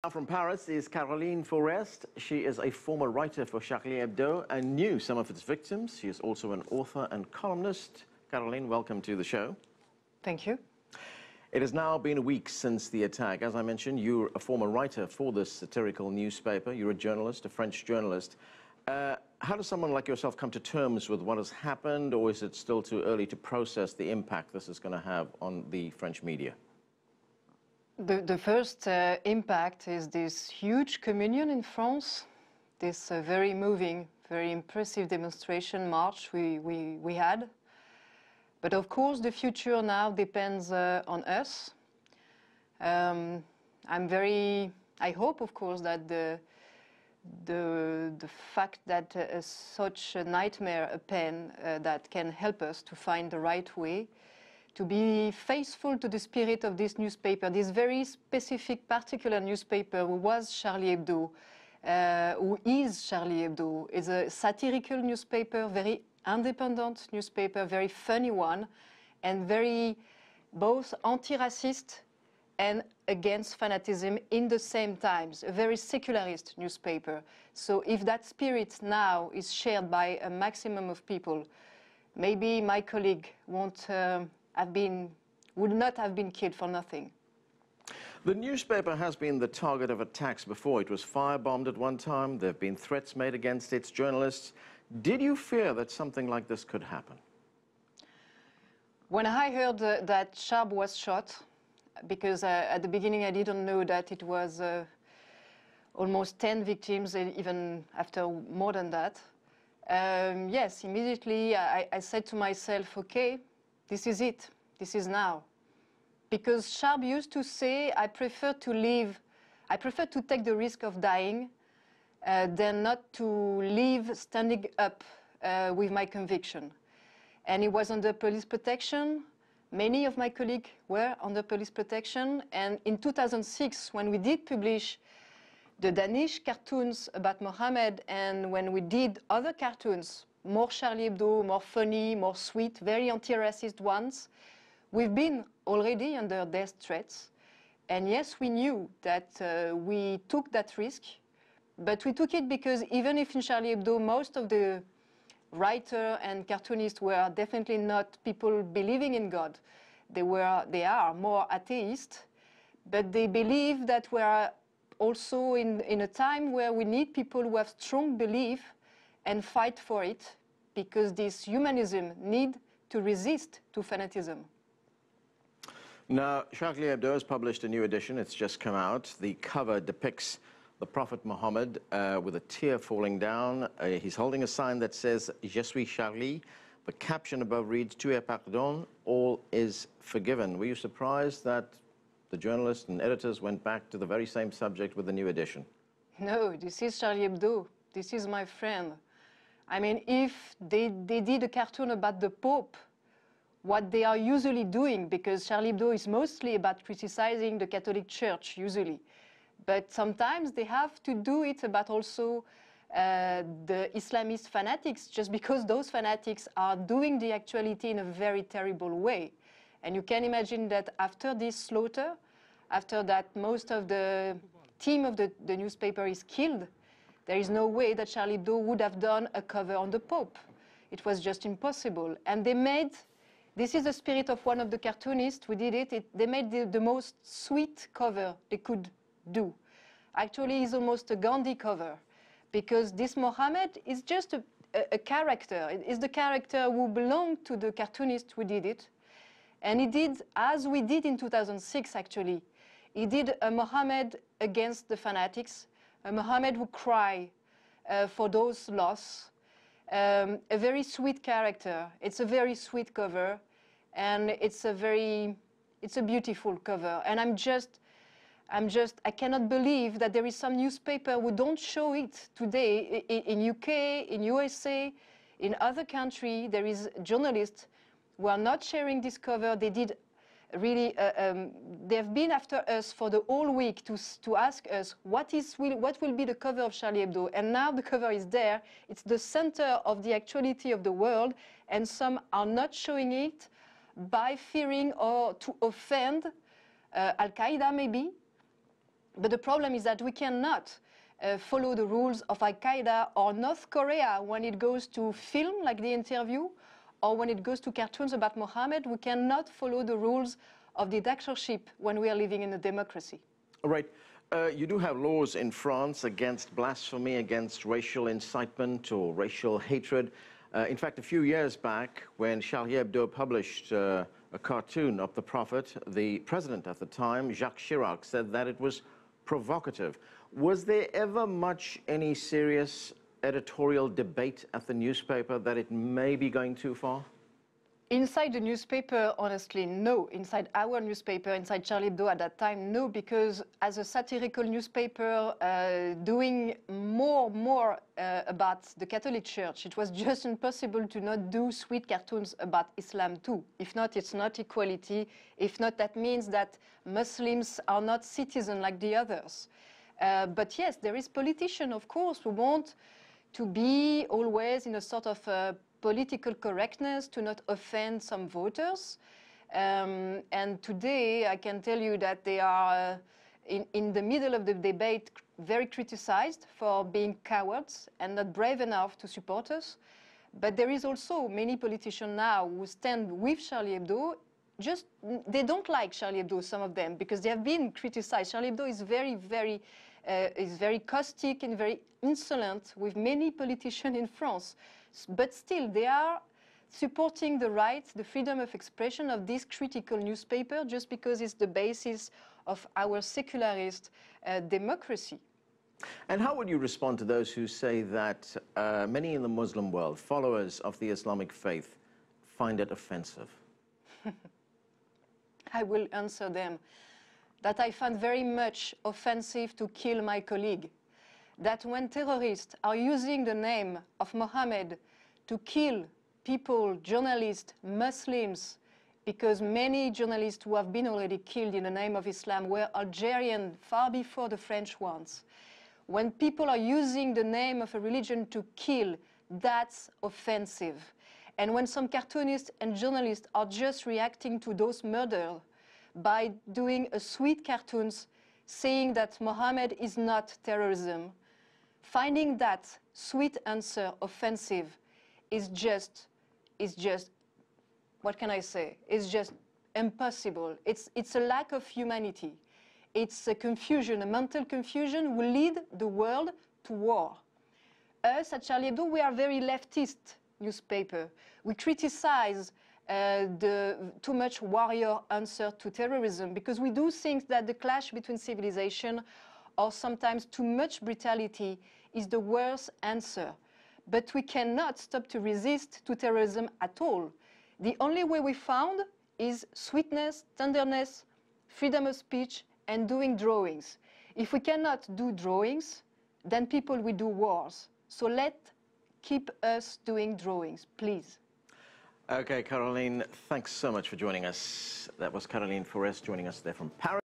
Now from Paris is Caroline Fourest. She is a former writer for Charlie Hebdo and knew some of its victims. She is also an author and columnist. Caroline, welcome to the show. Thank you. It has now been a week since the attack. As I mentioned, you're a former writer for this satirical newspaper. You're a journalist, a French journalist. How does someone like yourself come to terms with what has happened, or is it still too early to process the impact this is going to have on the French media? The first impact is this huge communion in France, this very moving, very impressive demonstration march we had. But of course, the future now depends on us. I hope, of course, that the fact that such a nightmare, a pen that can help us to find the right way, to be faithful to the spirit of this newspaper, this very specific, particular newspaper who was Charlie Hebdo, who is Charlie Hebdo, is a satirical newspaper, very independent newspaper, very funny one, and very both anti-racist and against fanatism in the same times, a very secularist newspaper. So if that spirit now is shared by a maximum of people, maybe my colleague would not have been killed for nothing. The newspaper has been the target of attacks before. It was firebombed at one time. There have been threats made against its journalists. Did you fear that something like this could happen? When I heard that Charb was shot, because at the beginning I didn't know that it was almost 10 victims, even after more than that, yes, immediately I said to myself, okay, this is it. This is now. Because Charb used to say, I prefer to take the risk of dying than not to live standing up with my conviction. And he was under police protection. Many of my colleagues were under police protection. And in 2006, when we did publish the Danish cartoons about Mohammed, and when we did other cartoons, more Charlie Hebdo, more funny, more sweet, very anti-racist ones, we've been already under death threats. And yes, we knew that we took that risk, but we took it because even if in Charlie Hebdo most of the writers and cartoonists were definitely not people believing in God, they are more atheist, but they believe that we're also in a time where we need people who have strong belief and fight for it, because this humanism need to resist to fanatism. Now, Charlie Hebdo has published a new edition. It's just come out. The cover depicts the Prophet Muhammad with a tear falling down. He's holding a sign that says, Je suis Charlie. The caption above reads, Tu es pardon, all is forgiven. Were you surprised that the journalists and editors went back to the very same subject with the new edition? No, this is Charlie Hebdo. This is my friend. I mean, if they did a cartoon about the Pope, what they are usually doing, because Charlie Hebdo is mostly about criticizing the Catholic Church, usually. But sometimes they have to do it about also the Islamist fanatics, just because those fanatics are doing the actuality in a very terrible way. And you can imagine that after this slaughter, after that most of the team of the newspaper is killed, there is no way that Charlie Hebdo would have done a cover on the Pope. It was just impossible. And they made, this is the spirit of one of the cartoonists who did it, they made the most sweet cover they could do. Actually, it's almost a Gandhi cover, because this Mohammed is just a character. It is the character who belonged to the cartoonist who did it. And he did, as we did in 2006, actually, he did a Mohammed against the fanatics, a Mohammed who cried for those lost, a very sweet character. It's a very sweet cover, and it's a beautiful cover. And I cannot believe that there is some newspaper who don't show it today. In UK, in USA, in other countries, there is journalists who are not sharing this cover. They did really, they have been after us for the whole week to ask us what will be the cover of Charlie Hebdo. And now the cover is there. It's the center of the actuality of the world, and some are not showing it by fearing or to offend Al-Qaeda maybe, But the problem is that we cannot follow the rules of Al-Qaeda or North Korea when it goes to film, like the interview, or when it goes to cartoons about Mohammed. We cannot follow the rules of dictatorship when we are living in a democracy. All right. You do have laws in France against blasphemy, against racial incitement or racial hatred. In fact, a few years back, when Charlie Hebdo published a cartoon of the Prophet, the president at the time, Jacques Chirac, said that it was provocative. Was there ever any serious editorial debate at the newspaper that it may be going too far? Inside the newspaper, honestly, no. Inside our newspaper, inside Charlie Hebdo at that time, no, because as a satirical newspaper doing more about the Catholic Church, it was just impossible to not do sweet cartoons about Islam too. If not, it's not equality. If not, that means that Muslims are not citizens like the others. But yes, there is politicians, of course, who want to be always in a sort of political correctness to not offend some voters. And today I can tell you that they are in the middle of the debate very criticized for being cowards and not brave enough to support us. But there is also many politicians now who stand with Charlie Hebdo. Just, they don't like Charlie Hebdo, some of them, because they have been criticized. Charlie Hebdo is very caustic and very insolent with many politicians in France. But still, they are supporting the right, the freedom of expression of this critical newspaper just because it's the basis of our secularist democracy. And how would you respond to those who say that many in the Muslim world, followers of the Islamic faith, find it offensive? I will answer them that I find very much offensive to kill my colleague. That when terrorists are using the name of Mohammed to kill people, journalists, Muslims, because many journalists who have been already killed in the name of Islam were Algerian far before the French ones. When people are using the name of a religion to kill, that's offensive. And when some cartoonists and journalists are just reacting to those murders by doing a sweet cartoons saying that Mohammed is not terrorism, finding that sweet answer offensive is just, what can I say? It's just impossible. It's a lack of humanity. It's a confusion, a mental confusion will lead the world to war. Us at Charlie Hebdo, we are very leftist newspaper. We criticize the too much warrior answer to terrorism because we do think that the clash between civilization or sometimes too much brutality is the worst answer. But we cannot stop to resist to terrorism at all. The only way we found is sweetness, tenderness, freedom of speech, and doing drawings. If we cannot do drawings, then people will do wars. So keep us doing drawings, please. Okay, Caroline, thanks so much for joining us. That was Caroline Fourest joining us there from Paris.